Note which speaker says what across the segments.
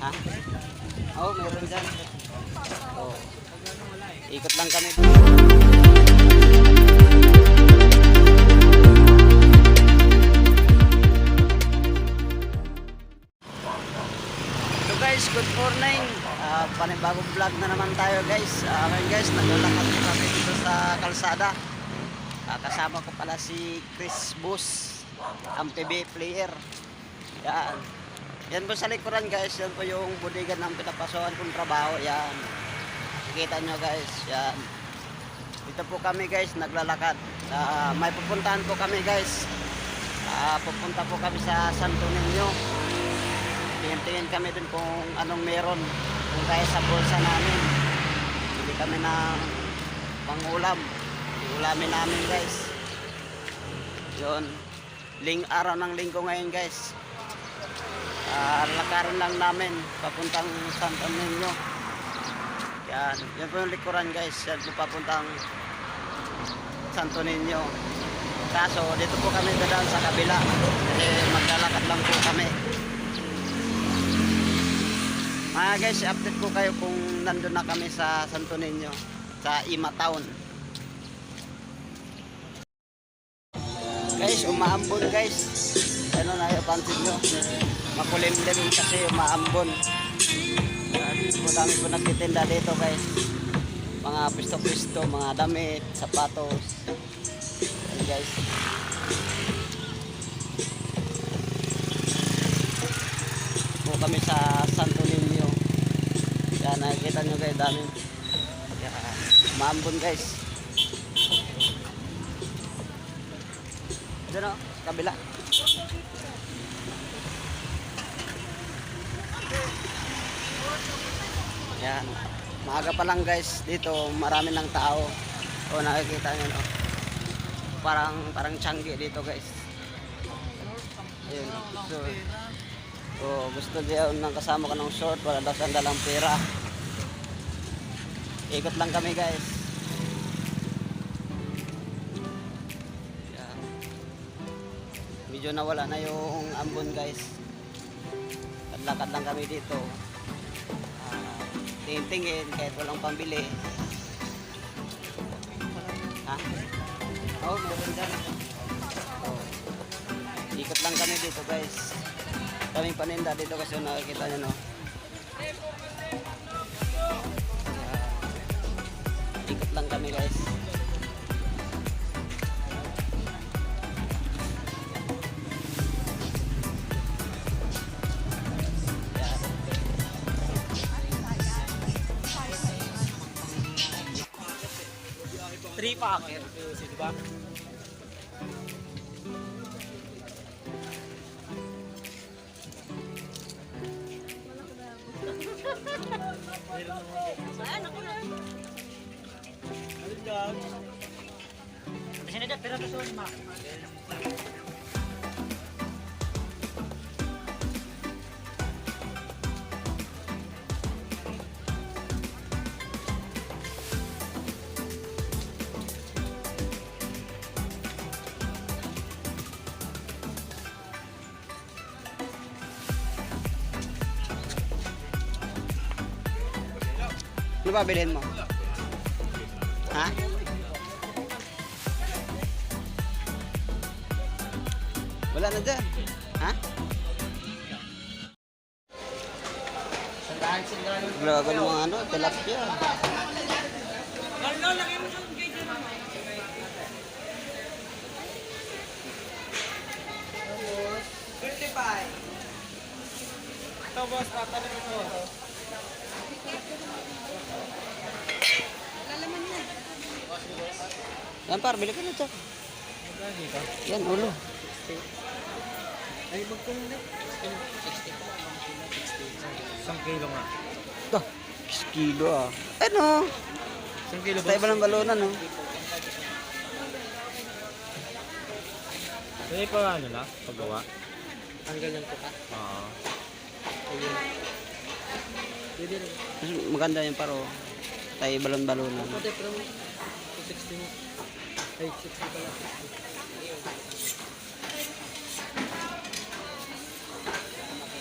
Speaker 1: Ha? Oo, meron dyan. Oo. Ikot lang kami. So guys, good morning. Panibagong vlog na naman tayo guys. Ngayon guys, naglalakad kami dito sa kalsada. Kasama ko pala si Chris Bus, ang PB player. Yan. Yan po sa likuran guys, yan po yung bodega ng pinapasokan kong trabaho. Yan. Nakikita nyo guys, yan. Dito po kami guys, naglalakad. May pupuntahan po kami guys. Pupunta po kami sa Santo Niño. Tingin-tingin kami dun kung anong meron. Kung kaya sa bulsa namin. Hindi kami na pangulam. Ulamin namin guys. Yun. Araw ng linggo ngayon guys. Lakarin lang namin papuntang Santo Niño. Yan. Yan po yung likuran guys. Yan po papuntang Santo Niño. Kaso dito po kami dadaan sa kabila. Kasi maglalakad lang po kami. Mga guys, update ko kayo kung nandun na kami sa Santo Niño. Sa Ima Town. Guys, umaambon guys. Ano na yung pansin nyo? Makulimlim kasi umaambon. Madami po nagtitinda dito guys. Mga pisto-pisto, mga damit, sapatos. Ayan guys. Po kami sa Santo Niño. Yan, nakikita nyo guys, dami. Yan, umaambon guys. Diyan o, sa kabila. Yan. Maaga pa lang guys. Dito marami ng tao. O nakikita nyo no. Parang tiyanggi dito guys. Ayun. Gusto diyan ng kasama ko ng short. Wala daw sandalang pera. Ikot lang kami guys. Yan. Medyo nawala na yung ambon guys. Lakad lang kami dito. Tingin-tingin kahit walang pambili. Ha? Oo, meron dyan. Ikot lang kami dito guys. Kaming paninda dito kasi nakikita nyo no. Ikot lang kami guys. Three packet, di ba? Sini deh, pera tuh lima. Ano ba bilhin mo? Ha? Wala na dyan. Ha? Grabe ng mga ano, tilapia. Ito boss, tatanong ito. Yan par, bili ka na ito. Yan, ulo. Ay, magkano na? 60 pa. 1 kilo nga. Ito, 6 kilo ah. Ano? 1 kilo ba? Tayo ba ng balunan no?
Speaker 2: Pwede pa ano na, paggawa?
Speaker 1: Ang ganyan ko ka?
Speaker 2: Oo.
Speaker 1: Ayun. Maganda yung paro. Tayo balon-balunan. Pwede pero 60 mo. Ay, 60 pala.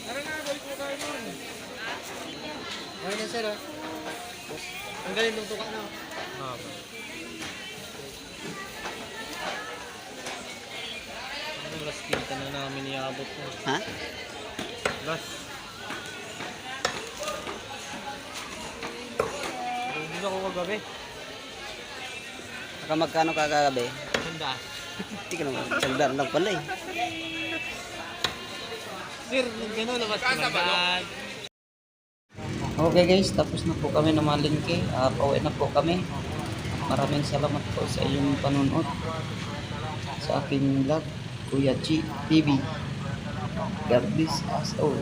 Speaker 1: Tara na, balik mo tayo nun.
Speaker 2: Okay na sir, ah. Ang galing ng tuka na.
Speaker 3: Ah, ano last kita na namin iabot mo?
Speaker 1: Ha?
Speaker 3: Last. Hindi na ako kagabi.
Speaker 1: Saka magkano kagabi?
Speaker 3: Handa.
Speaker 1: Hindi ka naman. Sandaan lang pala eh.
Speaker 3: Sir, gano'n labas ka magdaan.
Speaker 1: Okay guys, tapos na po kami namalingke. Pauwi na po kami. Maraming salamat po sa iyong panunod sa aking vlog, Kuya G TV. God bless us all.